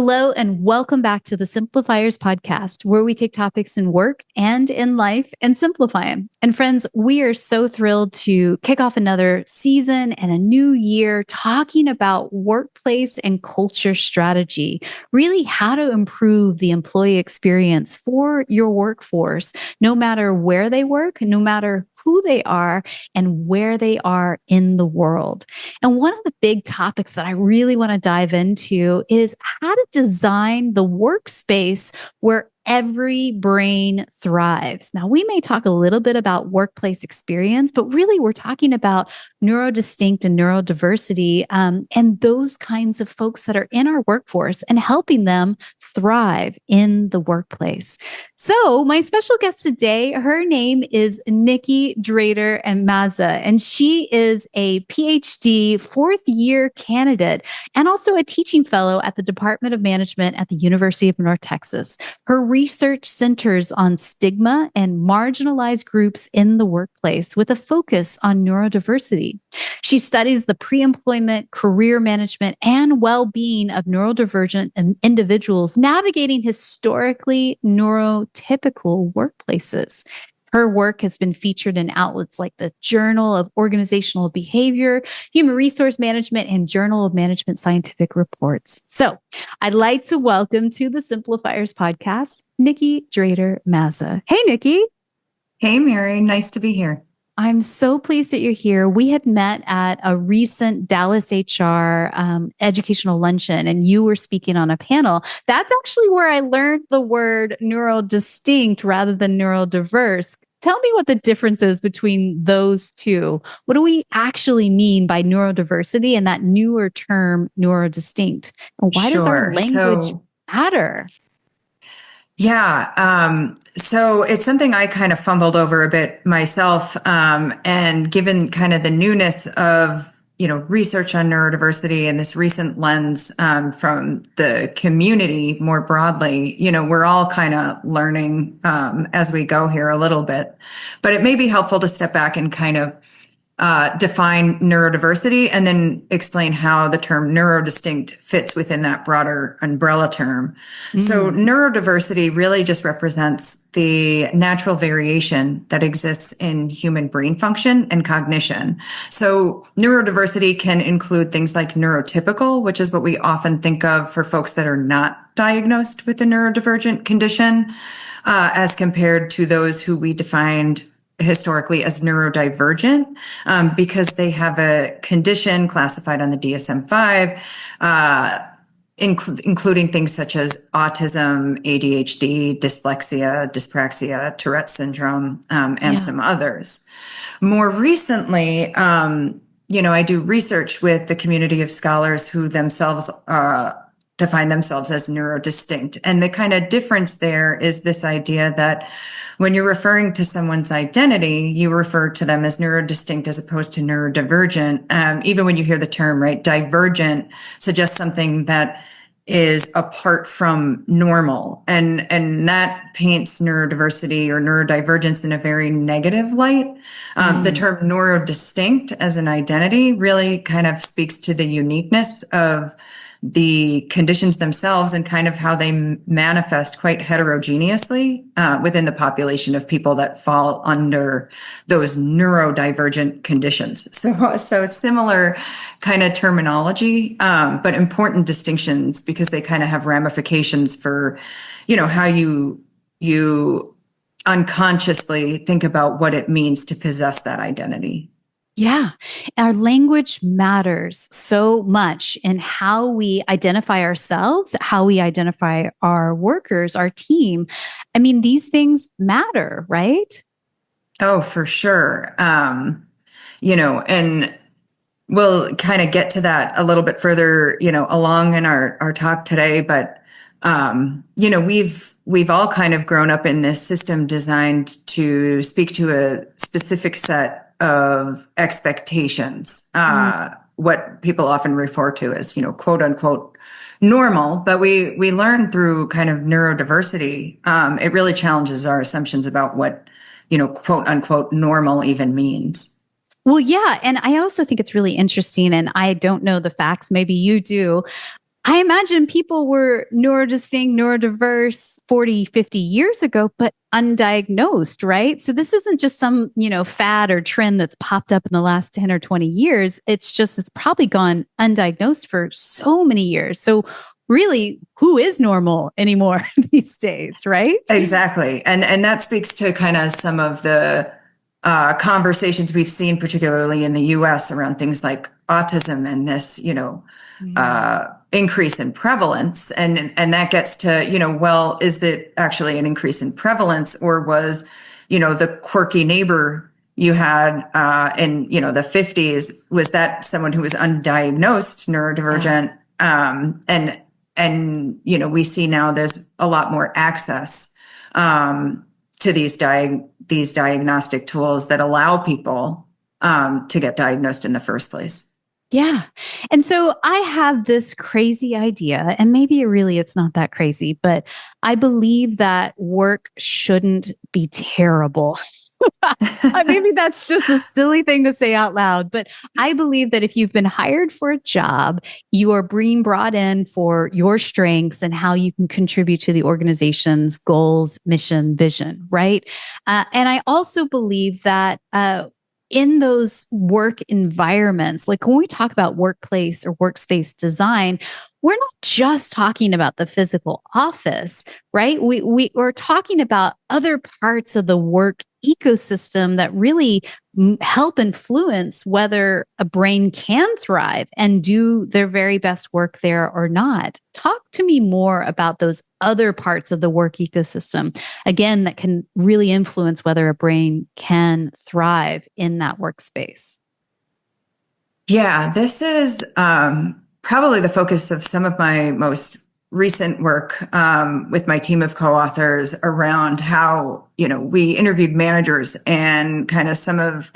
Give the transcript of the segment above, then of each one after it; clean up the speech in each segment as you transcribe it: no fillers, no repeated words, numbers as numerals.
Hello, and welcome back to the Simplifiers podcast, where we take topics in work and in life and simplify them. And friends, we are so thrilled to kick off another season and a new year talking about workplace and culture strategy, really how to improve the employee experience for your workforce, no matter where they work, no matter who they are and where they are in the world. And one of the big topics that I really want to dive into is how to design the workspace where every brain thrives. Now, we may talk a little bit about workplace experience, but really we're talking about neurodistinct and neurodiversity and those kinds of folks that are in our workforce and helping them thrive in the workplace. So my special guest today, her name is Nikki Drader-Mazza, and she is a PhD fourth year candidate and also a teaching fellow at the Department of Management at the University of North Texas. Her research centers on stigma and marginalized groups in the workplace with a focus on neurodiversity. She studies the pre-employment, career management, and well-being of neurodivergent individuals navigating historically neurotypical workplaces. Her work has been featured in outlets like the Journal of Organizational Behavior, Human Resource Management, and Journal of Management Scientific Reports. So I'd like to welcome to the Simplifiers podcast, Nikki Drader-Mazza. Hey, Nikki. Hey, Mary. Nice to be here. I'm so pleased that you're here. We had met at a recent Dallas HR educational luncheon, and you were speaking on a panel. That's actually where I learned the word neurodistinct rather than neurodiverse. Tell me what the difference is between those two. What do we actually mean by neurodiversity and that newer term neurodistinct? And why does our language matter? Yeah. So it's something I kind of fumbled over a bit myself. And given kind of the newness of, research on neurodiversity and this recent lens from the community more broadly, we're all kind of learning as we go here a little bit. But it may be helpful to step back and kind of define neurodiversity and then explain how the term neurodistinct fits within that broader umbrella term. So neurodiversity really just represents the natural variation that exists in human brain function and cognition. So neurodiversity can include things like neurotypical, which is what we often think of for folks that are not diagnosed with a neurodivergent condition, as compared to those who we defined historically as neurodivergent, because they have a condition classified on the DSM-5, including things such as autism, ADHD, dyslexia, dyspraxia, Tourette syndrome, and some others. More recently, I do research with the community of scholars who themselves define themselves as neurodistinct. And the kind of difference there is this idea that when you're referring to someone's identity, you refer to them as neurodistinct as opposed to neurodivergent. Even when you hear the term, right, divergent suggests something that is apart from normal. And that paints neurodiversity or neurodivergence in a very negative light. The term neurodistinct as an identity really kind of speaks to the uniqueness of the conditions themselves and kind of how they manifest quite heterogeneously within the population of people that fall under those neurodivergent conditions. So similar kind of terminology, but important distinctions because they kind of have ramifications for, how you unconsciously think about what it means to possess that identity. Yeah, our language matters so much in how we identify ourselves, how we identify our workers, our team. I mean, these things matter, right? Oh, for sure. And we'll kind of get to that a little bit further, along in our talk today. But, we've all kind of grown up in this system designed to speak to a specific set of expectations, what people often refer to as, quote unquote, normal. But we learn through kind of neurodiversity. It really challenges our assumptions about what, quote unquote, normal even means. Well, yeah. And I also think it's really interesting, and I don't know the facts, maybe you do, I imagine people were neurodistinct, neurodiverse 40, 50 years ago, but undiagnosed, right? So this isn't just some, fad or trend that's popped up in the last 10 or 20 years. It's probably gone undiagnosed for so many years. So really, who is normal anymore these days, right? Exactly. And that speaks to kind of some of the conversations we've seen, particularly in the US, around things like autism and this, increase in prevalence. And that gets to, well, is it actually an increase in prevalence, or was, the quirky neighbor you had in, the 50s, was that someone who was undiagnosed neurodivergent? And we see now there's a lot more access to these diagnostic tools that allow people to get diagnosed in the first place. Yeah. And so I have this crazy idea, and maybe it's not that crazy, but I believe that work shouldn't be terrible. Maybe that's just a silly thing to say out loud, but I believe that if you've been hired for a job, you are being brought in for your strengths and how you can contribute to the organization's goals, mission, vision, right? And I also believe that in those work environments, like when we talk about workplace or workspace design, we're not just talking about the physical office, right? We're talking about other parts of the work ecosystem that really help influence whether a brain can thrive and do their very best work there or not. Talk to me more about those other parts of the work ecosystem, again, that can really influence whether a brain can thrive in that workspace. Yeah, this is probably the focus of some of my most recent work with my team of co-authors around how, we interviewed managers and kind of some of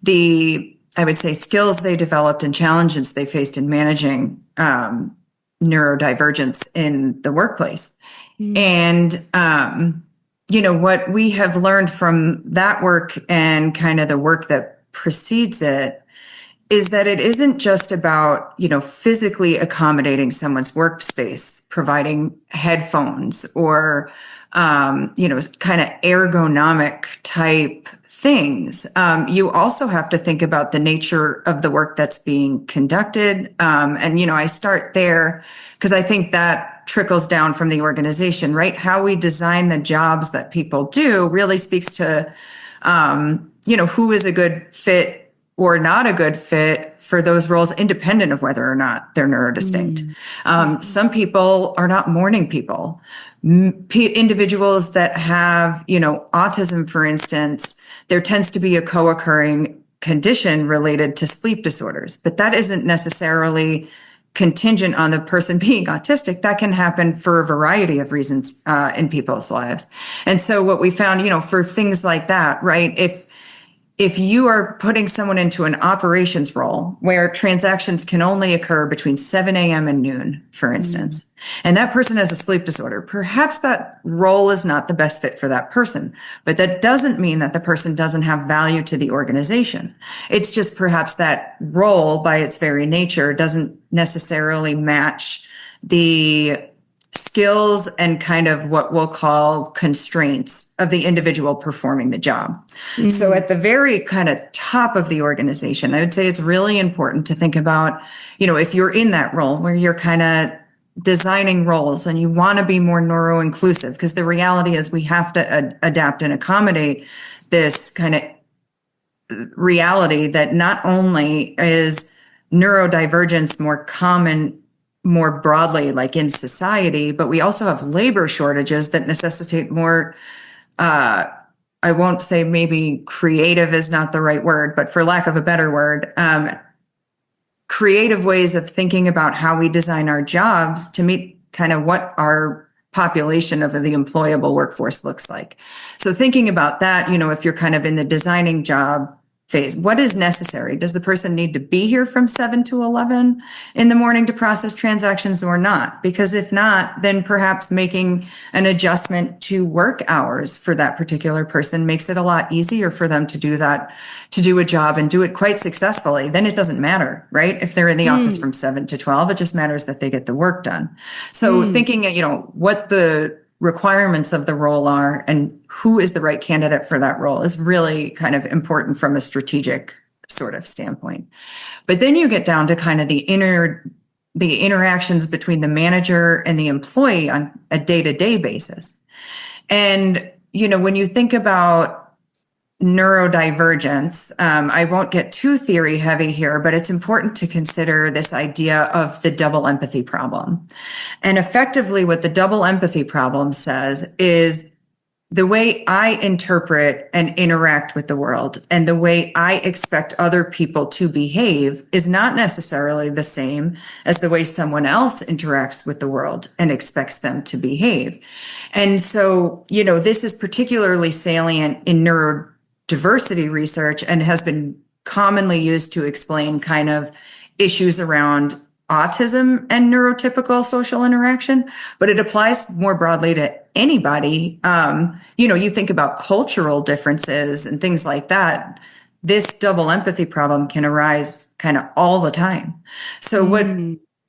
the, I would say, skills they developed and challenges they faced in managing neurodivergence in the workplace. And, what we have learned from that work and kind of the work that precedes it is that it isn't just about, physically accommodating someone's workspace, providing headphones or, kind of ergonomic type things. You also have to think about the nature of the work that's being conducted. And, I start there because I think that trickles down from the organization, right? How we design the jobs that people do really speaks to, who is a good fit or not a good fit for those roles, independent of whether or not they're neurodistinct. Some people are not morning people. Individuals that have, autism, for instance, there tends to be a co-occurring condition related to sleep disorders, but that isn't necessarily contingent on the person being autistic. That can happen for a variety of reasons in people's lives. And so what we found, for things like that, right? If you are putting someone into an operations role where transactions can only occur between 7 a.m. and noon, for instance, and that person has a sleep disorder, perhaps that role is not the best fit for that person. But that doesn't mean that the person doesn't have value to the organization. It's just perhaps that role by its very nature doesn't necessarily match the skills and kind of what we'll call constraints of the individual performing the job. So at the very kind of top of the organization, I would say it's really important to think about, if you're in that role where you're kind of designing roles and you want to be more neuro-inclusive, because the reality is we have to adapt and accommodate this kind of reality that not only is neurodivergence more common more broadly, like in society, but we also have labor shortages that necessitate more, I won't say maybe creative is not the right word, but for lack of a better word, creative ways of thinking about how we design our jobs to meet kind of what our population of the employable workforce looks like. So thinking about that, if you're kind of in the designing job, phase. What is necessary? Does the person need to be here from 7 to 11 in the morning to process transactions or not? Because if not, then perhaps making an adjustment to work hours for that particular person makes it a lot easier for them to do that, to do a job and do it quite successfully. Then it doesn't matter, right? If they're in the office from 7 to 12, it just matters that they get the work done. So thinking, what the requirements of the role are and who is the right candidate for that role is really kind of important from a strategic sort of standpoint. But then you get down to kind of the interactions between the manager and the employee on a day-to-day basis. And, when you think about neurodivergence, I won't get too theory heavy here, but it's important to consider this idea of the double empathy problem. And effectively what the double empathy problem says is the way I interpret and interact with the world and the way I expect other people to behave is not necessarily the same as the way someone else interacts with the world and expects them to behave. And so, this is particularly salient in neurodiversity research and has been commonly used to explain kind of issues around autism and neurotypical social interaction, but it applies more broadly to anybody. You think about cultural differences and things like that. This double empathy problem can arise kind of all the time. So what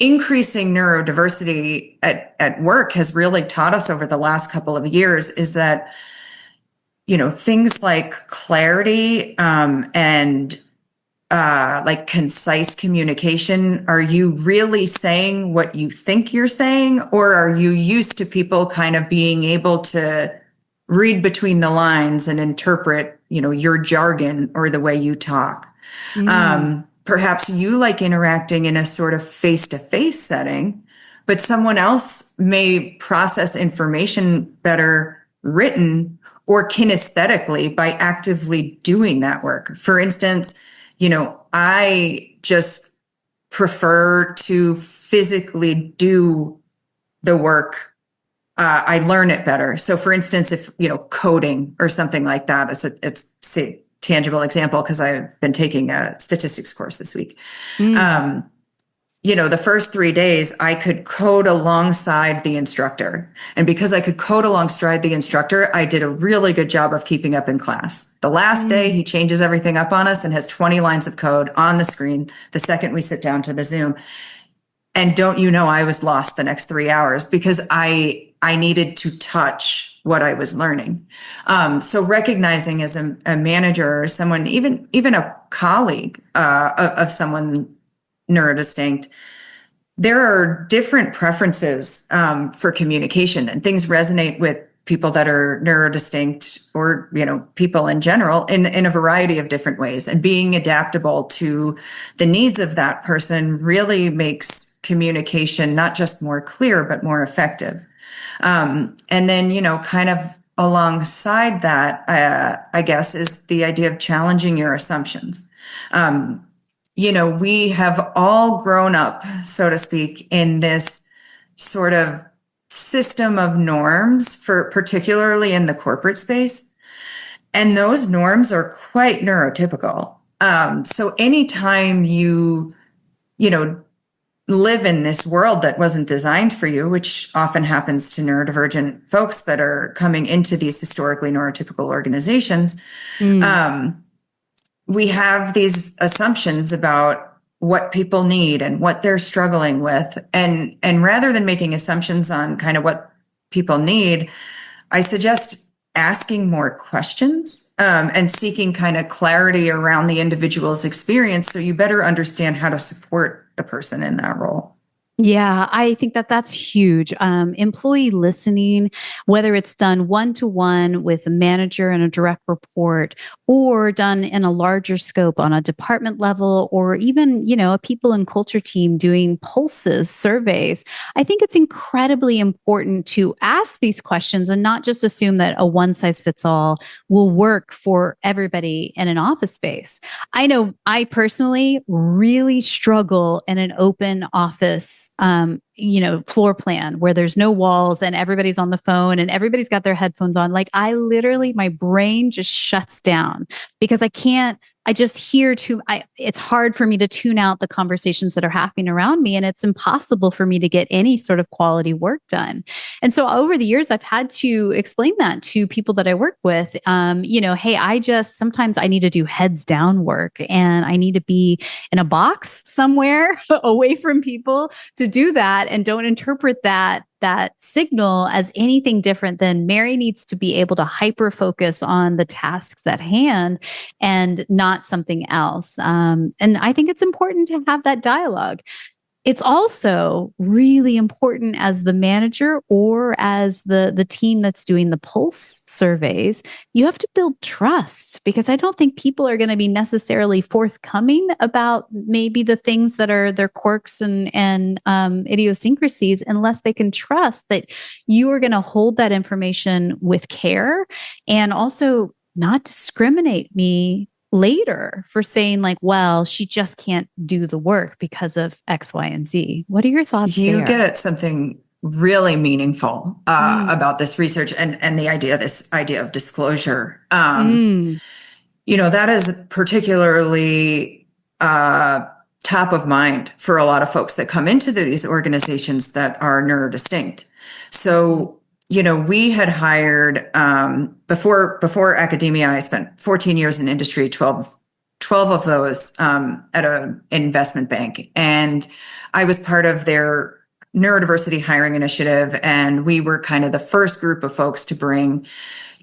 increasing neurodiversity at work has really taught us over the last couple of years is that things like clarity and like concise communication. Are you really saying what you think you're saying, or are you used to people kind of being able to read between the lines and interpret, your jargon or the way you talk? Perhaps you like interacting in a sort of face-to-face setting, but someone else may process information better written or kinesthetically by actively doing that work. For instance, I just prefer to physically do the work. I learn it better. So for instance, if, coding or something like that, it's a tangible example because I've been taking a statistics course this week. The first 3 days I could code alongside the instructor. And because I could code alongside the instructor, I did a really good job of keeping up in class. The last day, he changes everything up on us and has 20 lines of code on the screen the second we sit down to the Zoom. And don't I was lost the next 3 hours because I needed to touch what I was learning. So recognizing as a manager or someone, even a colleague of someone neurodistinct, there are different preferences for communication, and things resonate with people that are neurodistinct or, people in general in a variety of different ways. And being adaptable to the needs of that person really makes communication not just more clear, but more effective. And then, kind of alongside that, I guess, is the idea of challenging your assumptions. We have all grown up, so to speak, in this sort of system of norms particularly in the corporate space. And those norms are quite neurotypical. So anytime you live in this world that wasn't designed for you, which often happens to neurodivergent folks that are coming into these historically neurotypical organizations, we have these assumptions about what people need and what they're struggling with. And rather than making assumptions on kind of what people need, I suggest asking more questions and seeking kind of clarity around the individual's experience so you better understand how to support the person in that role. Yeah, I think that's huge. Employee listening, whether it's done one-to-one with a manager and a direct report, or done in a larger scope on a department level, or even, a people and culture team doing pulses, surveys. I think it's incredibly important to ask these questions and not just assume that a one-size-fits-all will work for everybody in an office space. I know I personally really struggle in an open office floor plan where there's no walls and everybody's on the phone and everybody's got their headphones on. Like my brain just shuts down because I can't I just hear it's hard for me to tune out the conversations that are happening around me. And it's impossible for me to get any sort of quality work done. And so over the years, I've had to explain that to people that I work with. Hey, sometimes I need to do heads down work and I need to be in a box somewhere away from people to do that, and don't interpret that signal as anything different than Mary needs to be able to hyper focus on the tasks at hand and not something else. And I think it's important to have that dialogue. It's also really important as the manager or as the team that's doing the pulse surveys, you have to build trust, because I don't think people are going to be necessarily forthcoming about maybe the things that are their quirks and idiosyncrasies unless they can trust that you are going to hold that information with care and also not discriminate me later for saying like, well, she just can't do the work because of X, Y, and Z. What are your thoughts You there? get at something really meaningful about this research and this idea of disclosure. That is particularly top of mind for a lot of folks that come into these organizations that are neurodistinct. So, we had hired, before academia, I spent 14 years in industry, 12 of those at an investment bank. And I was part of their neurodiversity hiring initiative. And we were kind of the first group of folks to bring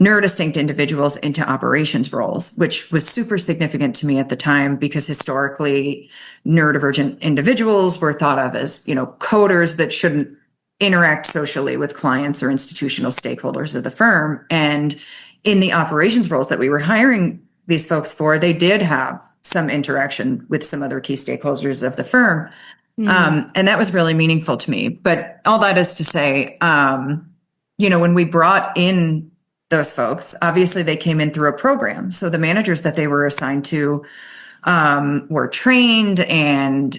neurodistinct individuals into operations roles, which was super significant to me at the time, because historically neurodivergent individuals were thought of as, coders that shouldn't interact socially with clients or institutional stakeholders of the firm. And in the operations roles that we were hiring these folks for, they did have some interaction with some other key stakeholders of the firm. And that was really meaningful to me. But all that is to say, when we brought in those folks, obviously they came in through a program. So the managers that they were assigned to were trained and,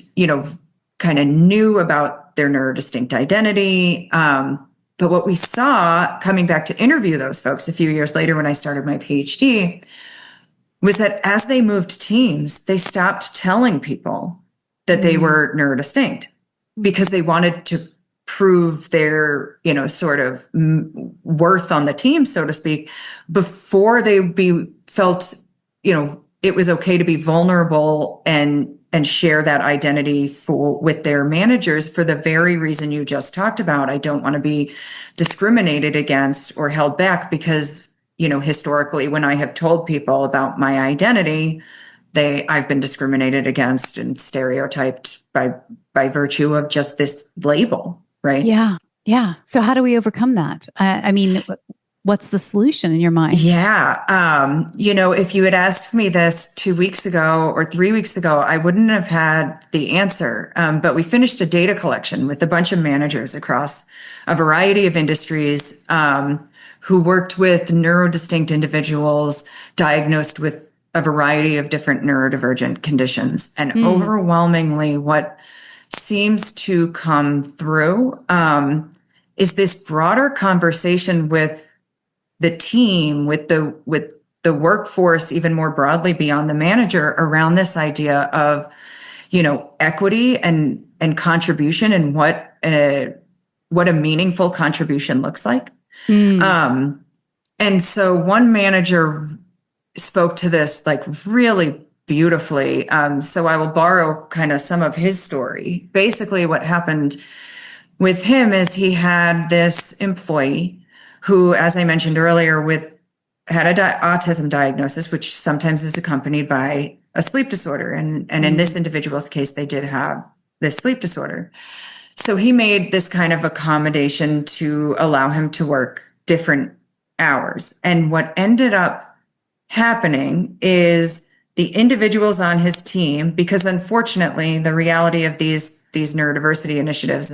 kind of knew about their neurodistinct identity. But what we saw coming back to interview those folks a few years later when I started my PhD was that as they moved teams, they stopped telling people that they were neurodistinct because they wanted to prove their, sort of worth on the team, so to speak, before they felt, it was okay to be vulnerable and share that identity with their managers for the very reason you just talked about. I don't want to be discriminated against or held back because, historically, when I have told people about my identity, I've been discriminated against and stereotyped by virtue of just this label, right? Yeah. Yeah. So how do we overcome that? What's the solution in your mind? Yeah. If you had asked me this 2 weeks ago or 3 weeks ago, I wouldn't have had the answer. But we finished a data collection with a bunch of managers across a variety of industries who worked with neurodistinct individuals diagnosed with a variety of different neurodivergent conditions. And overwhelmingly, what seems to come through is this broader conversation with the team, with the workforce, even more broadly beyond the manager, around this idea of, equity and contribution and what a meaningful contribution looks like. And so one manager spoke to this like really beautifully. So I will borrow kind of some of his story. Basically, what happened with him is he had this employee who, as I mentioned earlier, had a autism diagnosis, which sometimes is accompanied by a sleep disorder. And in this individual's case, they did have this sleep disorder. So he made this kind of accommodation to allow him to work different hours. And what ended up happening is the individuals on his team, because unfortunately, the reality of these neurodiversity initiatives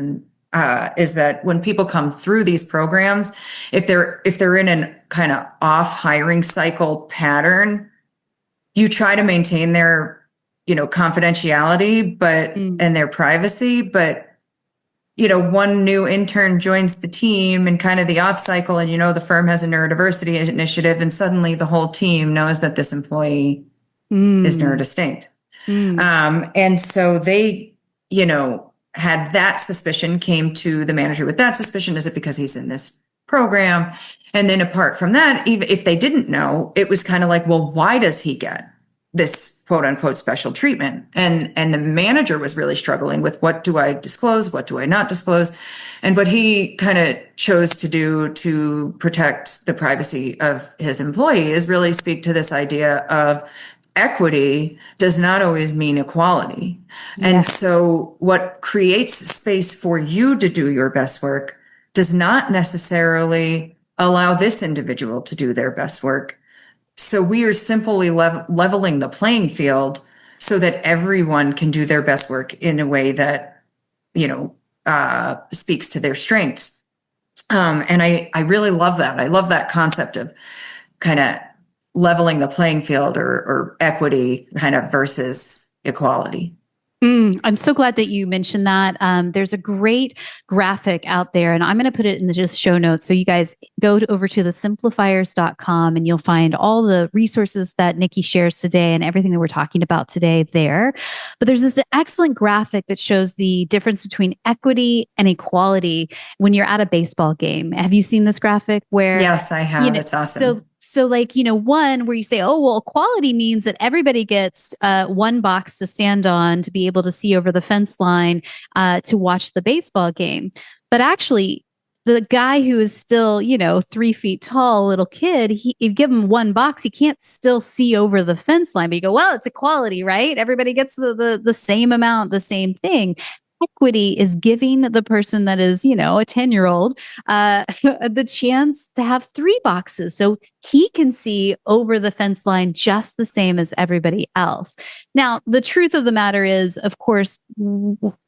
is that when people come through these programs, if they're in a kind of off hiring cycle pattern, you try to maintain their, confidentiality, and their privacy. But, one new intern joins the team and kind of the off cycle, and the firm has a neurodiversity initiative, and suddenly the whole team knows that this employee is neurodistinct. Mm. And so they, had that suspicion, came to the manager with that suspicion. Is it because he's in this program? And then apart from that, even if they didn't know, it was kind of like, well, why does he get this quote unquote special treatment? And the manager was really struggling with, what do I disclose? What do I not disclose? And what he kind of chose to do to protect the privacy of his employee is really speak to this idea of equity does not always mean equality. Yes. And so what creates space for you to do your best work does not necessarily allow this individual to do their best work. So we are simply leveling the playing field so that everyone can do their best work in a way that, speaks to their strengths. And I really love that. I love that concept of kind of leveling the playing field or equity kind of versus equality. I'm so glad that you mentioned that. There's a great graphic out there, and I'm going to put it in the just show notes. So you guys go over to the simplifiers.com and you'll find all the resources that Nikki shares today and everything that we're talking about today there. But there's this excellent graphic that shows the difference between equity and equality when you're at a baseball game. Have you seen this graphic where? Yes, I have. It's awesome. So like, one where you say, oh, well, equality means that everybody gets one box to stand on to be able to see over the fence line to watch the baseball game. But actually, the guy who is still, 3 feet tall, little kid, you give him one box, he can't still see over the fence line. But you go, well, it's equality, right? Everybody gets the same amount, the same thing. Equity is giving the person that is, a 10-year-old, the chance to have 3 boxes. So he can see over the fence line just the same as everybody else. Now, the truth of the matter is, of course,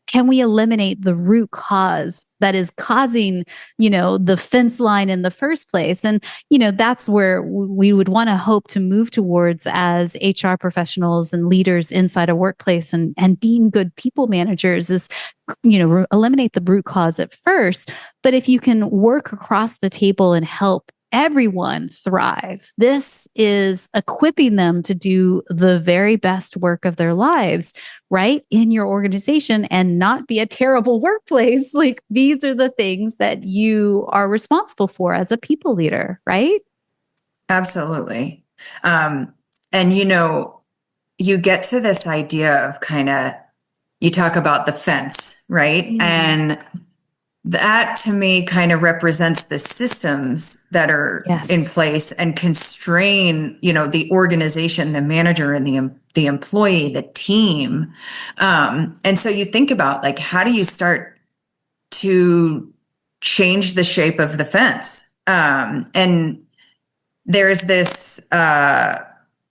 can we eliminate the root cause that is causing, the fence line in the first place? And, that's where we would want to hope to move towards as HR professionals and leaders inside a workplace and being good people managers is, eliminate the root cause at first. But if you can work across the table and help everyone thrive, this is equipping them to do the very best work of their lives, right, in your organization and not be a terrible workplace. Like, these are the things that you are responsible for as a people leader, right? Absolutely. And, you get to this idea of you talk about the fence, right? Mm-hmm. And that to me kind of represents the systems that are in place and constrain, the organization, the manager and the employee, the team. And so you think about how do you start to change the shape of the fence? And there's this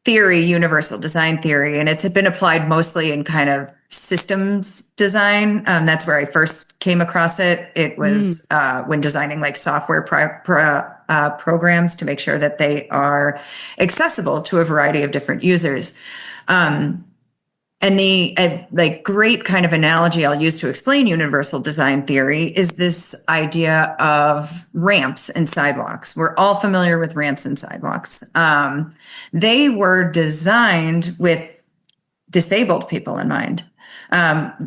theory, universal design theory, and it's been applied mostly in kind of systems design. That's where I first came across it. It was when designing software programs to make sure that they are accessible to a variety of different users. And the great kind of analogy I'll use to explain universal design theory is this idea of ramps and sidewalks. We're all familiar with ramps and sidewalks. They were designed with disabled people in mind,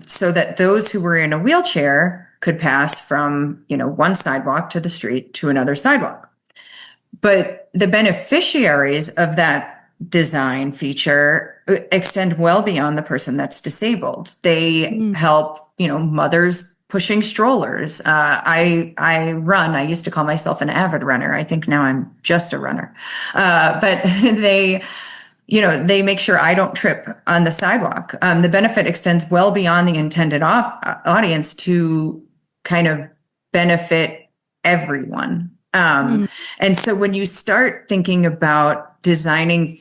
so that those who were in a wheelchair could pass from, one sidewalk to the street to another sidewalk. But the beneficiaries of that design feature extend well beyond the person that's disabled. They help, mothers pushing strollers. I run. I used to call myself an avid runner. I think now I'm just a runner. But they make sure I don't trip on the sidewalk. The benefit extends well beyond the intended audience to kind of benefit everyone. And so when you start thinking about designing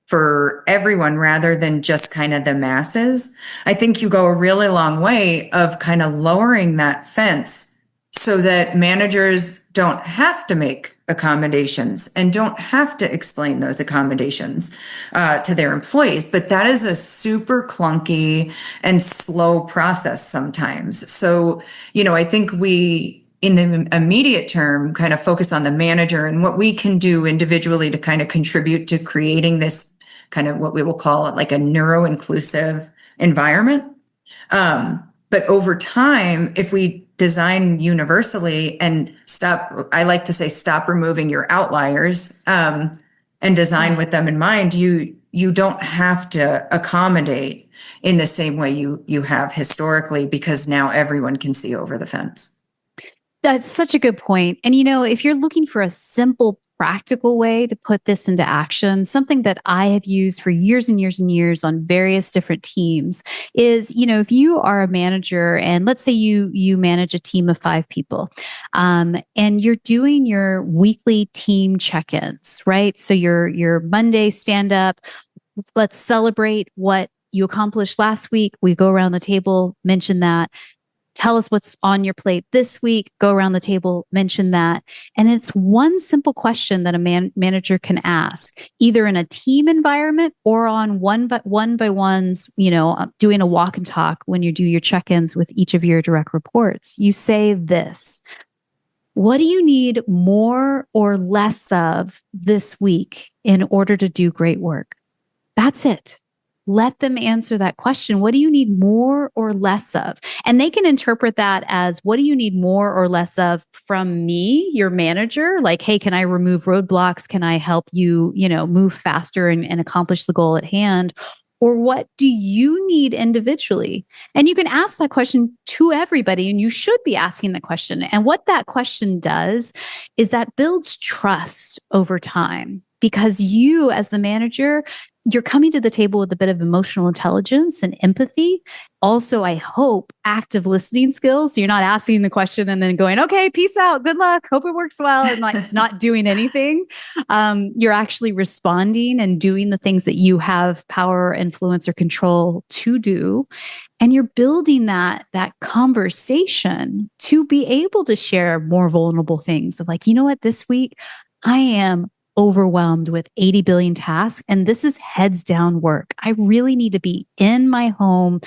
for everyone rather than just kind of the masses, I think you go a really long way of kind of lowering that fence so that managers don't have to make accommodations and don't have to explain those accommodations to their employees. But that is a super clunky and slow process sometimes. So, I think we, in the immediate term, kind of focus on the manager and what we can do individually to kind of contribute to creating this kind of what we will call like a neuro-inclusive environment. But over time, if we design universally and I like to say, stop removing your outliers, and design with them in mind, you don't have to accommodate in the same way you have historically, because now everyone can see over the fence. That's such a good point. And, if you're looking for a simple, practical way to put this into action, something that I have used for years and years and years on various different teams is, if you are a manager and let's say you manage a team of 5 people, and you're doing your weekly team check-ins, right? So your Monday stand up, let's celebrate what you accomplished last week. We go around the table, mention that. Tell us what's on your plate this week, go around the table, mention that. And it's one simple question that a manager can ask, either in a team environment or on one by ones, doing a walk and talk when you do your check-ins with each of your direct reports. You say this: what do you need more or less of this week in order to do great work? That's it. Let them answer that question. What do you need more or less of? And they can interpret that as, what do you need more or less of from me, your manager? Like, hey, can I remove roadblocks? Can I help you, move faster and accomplish the goal at hand? Or what do you need individually? And you can ask that question to everybody, and you should be asking that question. And what that question does is that builds trust over time, because you, as the manager, you're coming to the table with a bit of emotional intelligence and empathy. Also, I hope, active listening skills. So you're not asking the question and then going, okay, peace out, good luck, hope it works well, and like not doing anything. You're actually responding and doing the things that you have power, influence, or control to do. And you're building that conversation to be able to share more vulnerable things of like, you know what, this week I am overwhelmed with 80 billion tasks, and this is heads down work. I really need to be in my home,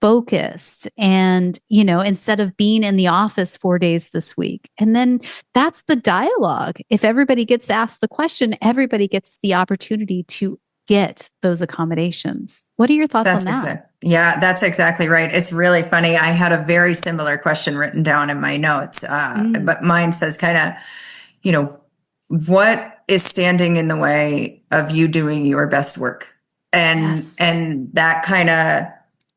focused, and, instead of being in the office 4 days this week. And then that's the dialogue. If everybody gets asked the question, everybody gets the opportunity to get those accommodations. What are your thoughts on that? Yeah, that's exactly right. It's really funny. I had a very similar question written down in my notes, but mine says kind of, what is standing in the way of you doing your best work? And that kind of,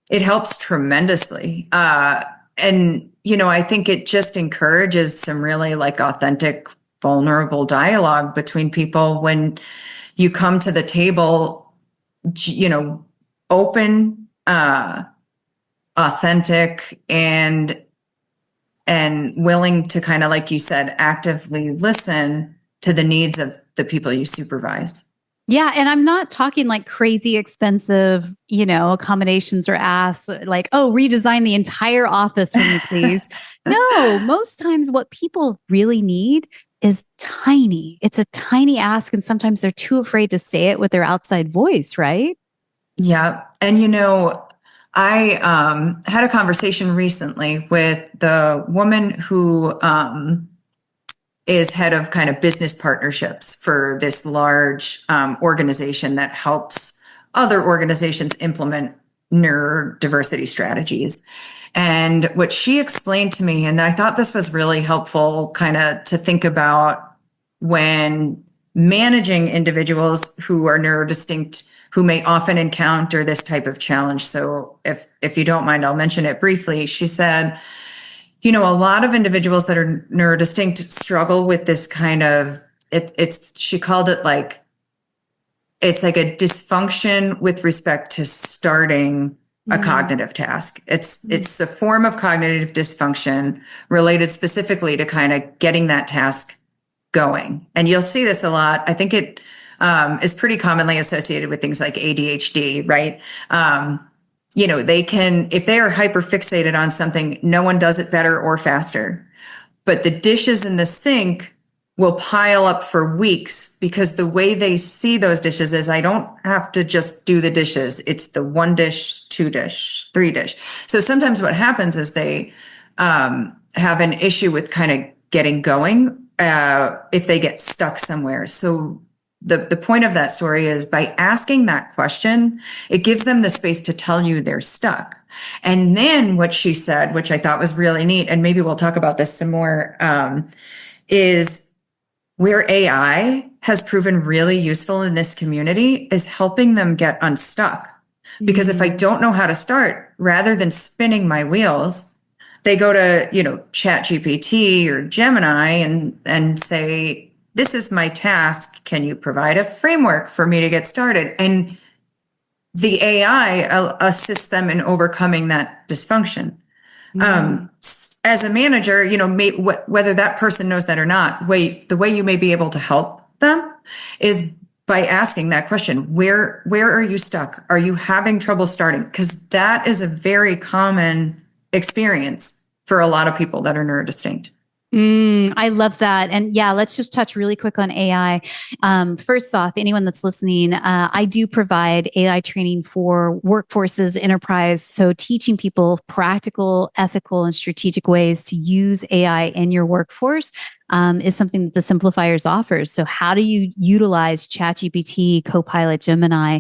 it helps tremendously. And, I think it just encourages some really like authentic, vulnerable dialogue between people when you come to the table, open, authentic, and willing to kind of, like you said, actively listen to the needs of the people you supervise. Yeah. And I'm not talking like crazy expensive, accommodations or asks like, oh, redesign the entire office for me, please. No, most times what people really need is tiny. It's a tiny ask. And sometimes they're too afraid to say it with their outside voice, right? Yeah. And, I had a conversation recently with the woman who is head of kind of business partnerships for this large organization that helps other organizations implement neurodiversity strategies. And what she explained to me, and I thought this was really helpful kind of to think about when managing individuals who are neurodistinct, who may often encounter this type of challenge. So if you don't mind, I'll mention it briefly. She said, a lot of individuals that are neurodistinct struggle with this kind of, she called it like, it's like a dysfunction with respect to starting a cognitive task. It's a form of cognitive dysfunction related specifically to kind of getting that task going. And you'll see this a lot. I think it is pretty commonly associated with things like ADHD, right? They can, if they are hyper fixated on something, no one does it better or faster. But the dishes in the sink will pile up for weeks because the way they see those dishes is, I don't have to just do the dishes. It's the 1 dish, 2 dish, 3 dish. So sometimes what happens is they have an issue with kind of getting going if they get stuck somewhere. So the point of that story is by asking that question, it gives them the space to tell you they're stuck. And then what she said, which I thought was really neat, and maybe we'll talk about this some more, is where AI has proven really useful in this community is helping them get unstuck. Because if I don't know how to start, rather than spinning my wheels, they go to, ChatGPT or Gemini and say, this is my task. Can you provide a framework for me to get started? And the AI assists them in overcoming that dysfunction. As a manager, whether that person knows that or not, the way you may be able to help them is by asking that question, where are you stuck? Are you having trouble starting? Because that is a very common experience for a lot of people that are neurodistinct. I love that. And yeah, let's just touch really quick on AI. First off, anyone that's listening, I do provide AI training for workforces, enterprise. So teaching people practical, ethical, and strategic ways to use AI in your workforce is something that the Simplifiers offers. So how do you utilize ChatGPT, Copilot, Gemini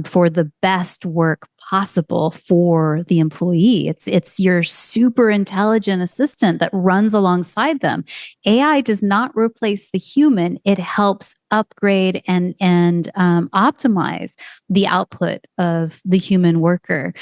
for the best work possible for the employee? It's your super intelligent assistant that runs alongside them. AI does not replace the human. It helps upgrade and optimize the output of the human worker.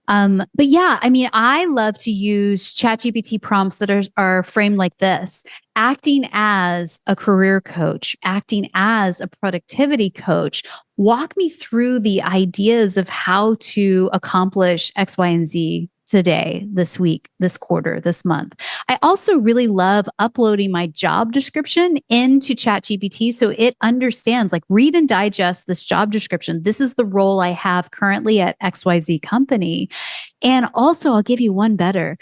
But yeah, I mean, I love to use ChatGPT prompts that are framed like this: acting as a career coach, acting as a productivity coach. Walk me through the ideas of how to accomplish X, Y, and Z today, this week, this quarter, this month. I also really love uploading my job description into ChatGPT so it understands, like, read and digest this job description. This is the role I have currently at XYZ company. And also, I'll give you one better.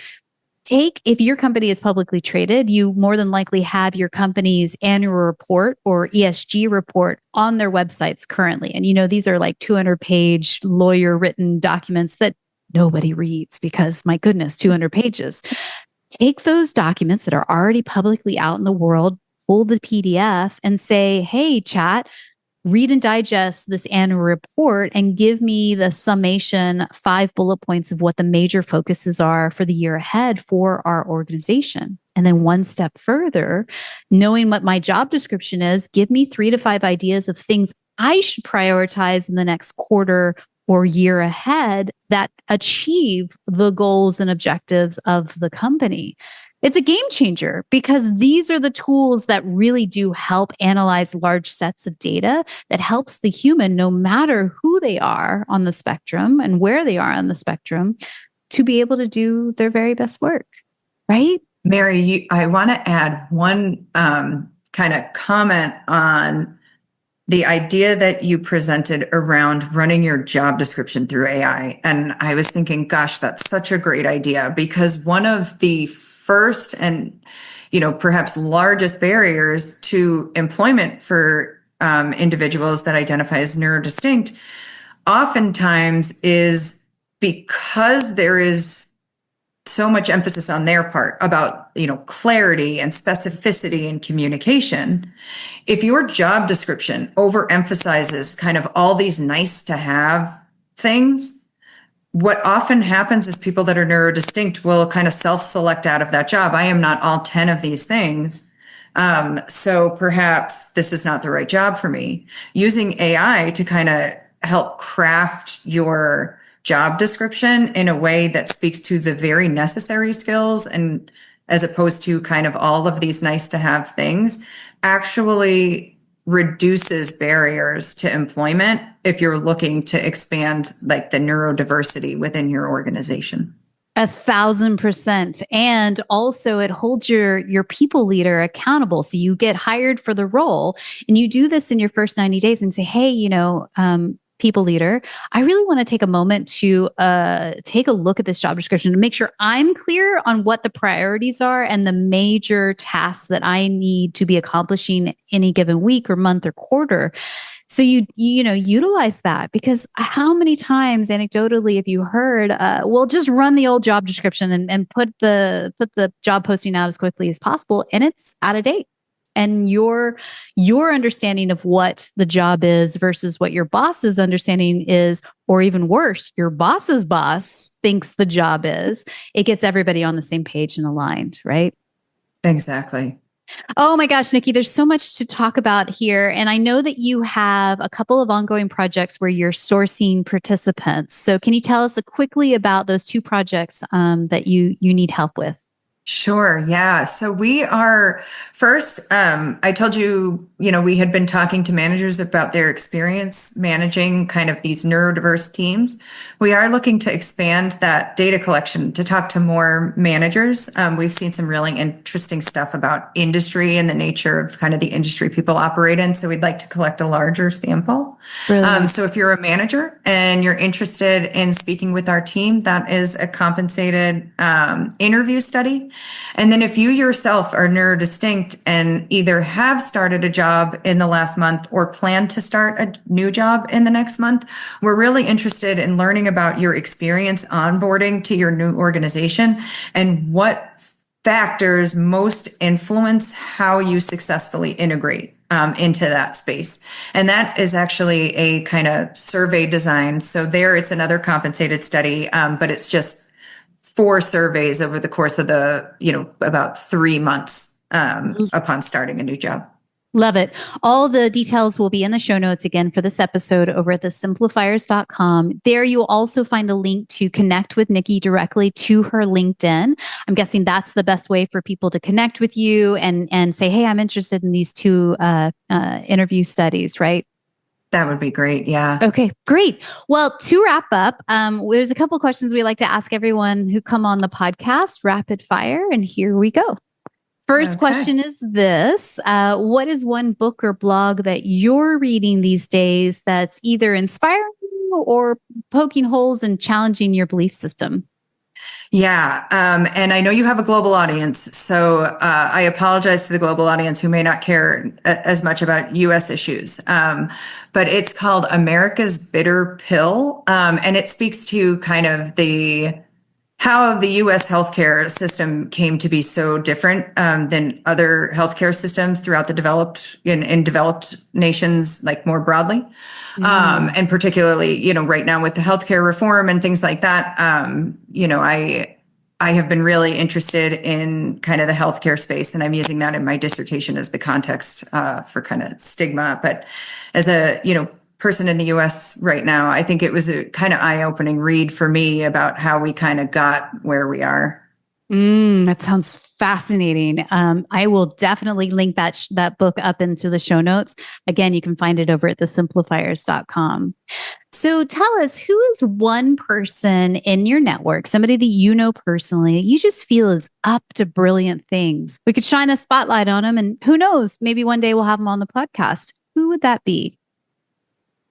If your company is publicly traded, you more than likely have your company's annual report or ESG report on their websites currently. And these are like 200-page lawyer written documents that nobody reads because, my goodness, 200 pages. Take those documents that are already publicly out in the world, pull the PDF and say, hey, chat, read and digest this annual report and give me the summation, 5 bullet points of what the major focuses are for the year ahead for our organization. And then one step further, knowing what my job description is, give me 3 to 5 ideas of things I should prioritize in the next quarter or year ahead that achieve the goals and objectives of the company. It's a game changer because these are the tools that really do help analyze large sets of data that helps the human, no matter who they are on the spectrum and where they are on the spectrum, to be able to do their very best work, right? Mary, I want to add one kind of comment on the idea that you presented around running your job description through AI. And I was thinking, gosh, that's such a great idea, because one of the first and, perhaps largest barriers to employment for individuals that identify as neurodistinct oftentimes is because there is so much emphasis on their part about, clarity and specificity and communication. If your job description overemphasizes kind of all these nice to have things, what often happens is people that are neurodistinct will kind of self-select out of that job. I am not all 10 of these things. So perhaps this is not the right job for me. Using AI to kind of help craft your job description in a way that speaks to the very necessary skills, and as opposed to kind of all of these nice to have things, actually reduces barriers to employment if you're looking to expand like the neurodiversity within your organization. 1,000%. And also it holds your people leader accountable. So you get hired for the role and you do this in your first 90 days and say, hey, people leader, I really want to take a moment to take a look at this job description to make sure I'm clear on what the priorities are and the major tasks that I need to be accomplishing any given week or month or quarter. So you utilize that, because how many times anecdotally have you heard, well, just run the old job description and put the job posting out as quickly as possible, and it's out of date. and your understanding of what the job is versus what your boss's understanding is, or even worse, your boss's boss thinks the job is, it gets everybody on the same page and aligned, right? Exactly. Oh my gosh, Nikki, there's so much to talk about here. And I know that you have a couple of ongoing projects where you're sourcing participants. So can you tell us quickly about those two projects that you need help with? Sure. Yeah. So we are first, I told you, we had been talking to managers about their experience managing kind of these neurodiverse teams. We are looking to expand that data collection to talk to more managers. We've seen some really interesting stuff about industry and the nature of kind of the industry people operate in. So we'd like to collect a larger sample. So if you're a manager and you're interested in speaking with our team, that is a compensated interview study. And then if you yourself are neurodistinct and either have started a job in the last month or plan to start a new job in the next month, we're really interested in learning about your experience onboarding to your new organization and what factors most influence how you successfully integrate into that space. And that is actually a kind of survey design. So there it's another compensated study, but it's just 4 surveys over the course of about 3 months upon starting a new job. Love it. All the details will be in the show notes again for this episode over at thesimplifiers.com. There you'll also find a link to connect with Nikki directly to her LinkedIn. I'm guessing that's the best way for people to connect with you and say, hey, I'm interested in these 2 interview studies, right? That would be great. Yeah. Okay, great. Well, to wrap up, there's a couple of questions we like to ask everyone who come on the podcast, rapid fire, and here we go. First question is this. What is one book or blog that you're reading these days that's either inspiring you or poking holes and challenging your belief system? Yeah. And I know you have a global audience, so I apologize to the global audience who may not care as much about US issues. But it's called America's Bitter Pill. And it speaks to kind of how the US healthcare system came to be so different than other healthcare systems throughout the developed nations, like more broadly. And particularly, right now with the healthcare reform and things like that, I have been really interested in kind of the healthcare space, and I'm using that in my dissertation as the context for kind of stigma. But as a, person in the US right now, I think it was a kind of eye-opening read for me about how we kind of got where we are. That sounds fascinating. I will definitely link that book up into the show notes. Again, you can find it over at thesimplifiers.com. So tell us, who is one person in your network, somebody that you know personally, you just feel is up to brilliant things? We could shine a spotlight on them, and who knows, maybe one day we'll have them on the podcast. Who would that be?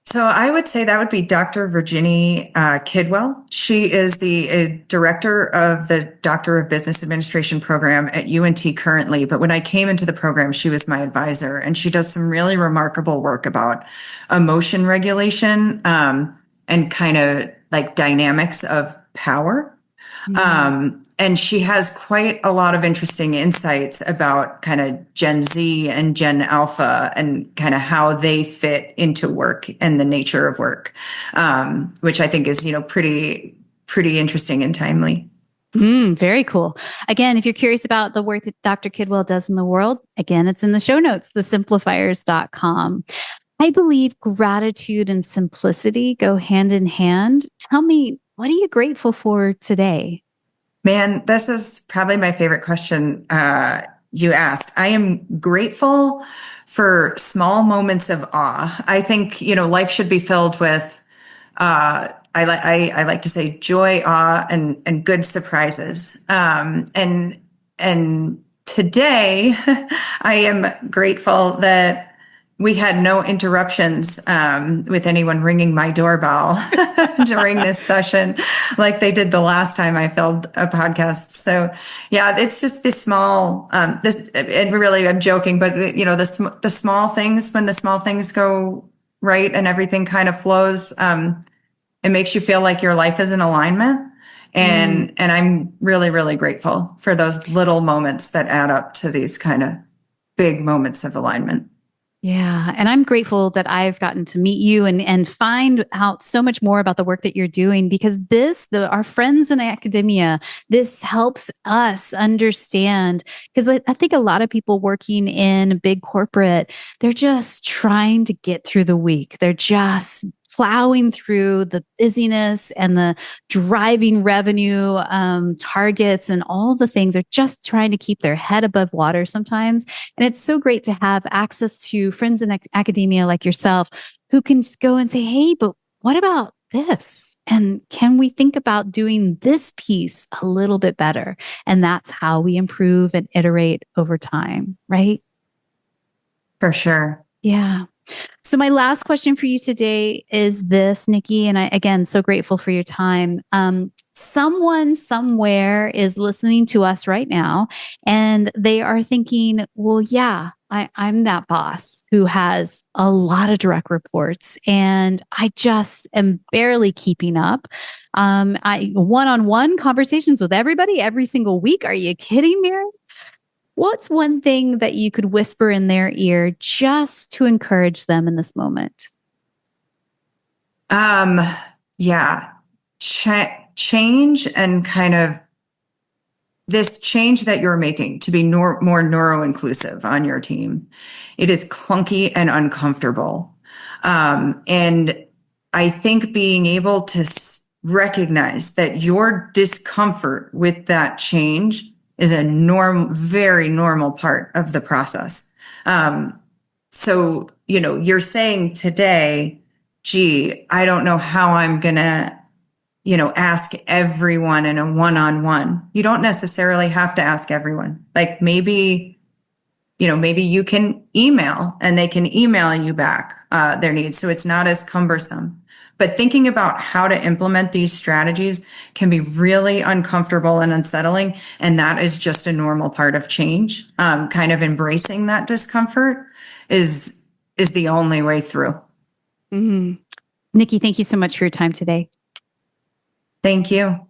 So I would say that would be Dr. Virginie Kidwell. She is the director of the Doctor of Business Administration program at UNT currently. But when I came into the program, she was my advisor, and she does some really remarkable work about emotion regulation and kind of like dynamics of power. And she has quite a lot of interesting insights about kind of Gen Z and Gen Alpha and kind of how they fit into work and the nature of work, which I think is, pretty interesting and timely. Very cool. Again, if you're curious about the work that Dr. Kidwell does in the world, again, it's in the show notes, thesimplifiers.com. I believe gratitude and simplicity go hand in hand. Tell me, what are you grateful for today? Man, this is probably my favorite question you asked. I am grateful for small moments of awe. I think, life should be filled with, I like to say joy, awe, and good surprises. And today I am grateful that we had no interruptions with anyone ringing my doorbell during this session like they did the last time I filmed a podcast. So yeah, it's just this small, and really I'm joking, but the small things, when the small things go right and everything kind of flows, it makes you feel like your life is in alignment. And I'm really, really grateful for those little moments that add up to these kind of big moments of alignment. Yeah. And I'm grateful that I've gotten to meet you and find out so much more about the work that you're doing, because our friends in academia, this helps us understand. Because I think a lot of people working in big corporate, they're just trying to get through the week. They're just plowing through the busyness and the driving revenue targets and all the things. They're just trying to keep their head above water sometimes. And it's so great to have access to friends in academia like yourself who can just go and say, hey, but what about this? And can we think about doing this piece a little bit better? And that's how we improve and iterate over time, right? For sure. Yeah. So my last question for you today is this, Nikki, and I, again, so grateful for your time. Someone somewhere is listening to us right now, and they are thinking, well, yeah, I'm that boss who has a lot of direct reports, and I just am barely keeping up. I one-on-one conversations with everybody every single week. Are you kidding me? What's one thing that you could whisper in their ear just to encourage them in this moment? Yeah, change and kind of this change that you're making to be more neuro-inclusive on your team. It is clunky and uncomfortable. And I think being able to recognize that your discomfort with that change is a very normal part of the process. So, you're saying today, gee, I don't know how I'm going to, ask everyone in a one-on-one. You don't necessarily have to ask everyone. Like maybe you can email and they can email you back their needs. So it's not as cumbersome. But thinking about how to implement these strategies can be really uncomfortable and unsettling. And that is just a normal part of change. Kind of embracing that discomfort is the only way through. Mm-hmm. Nikki, thank you so much for your time today. Thank you.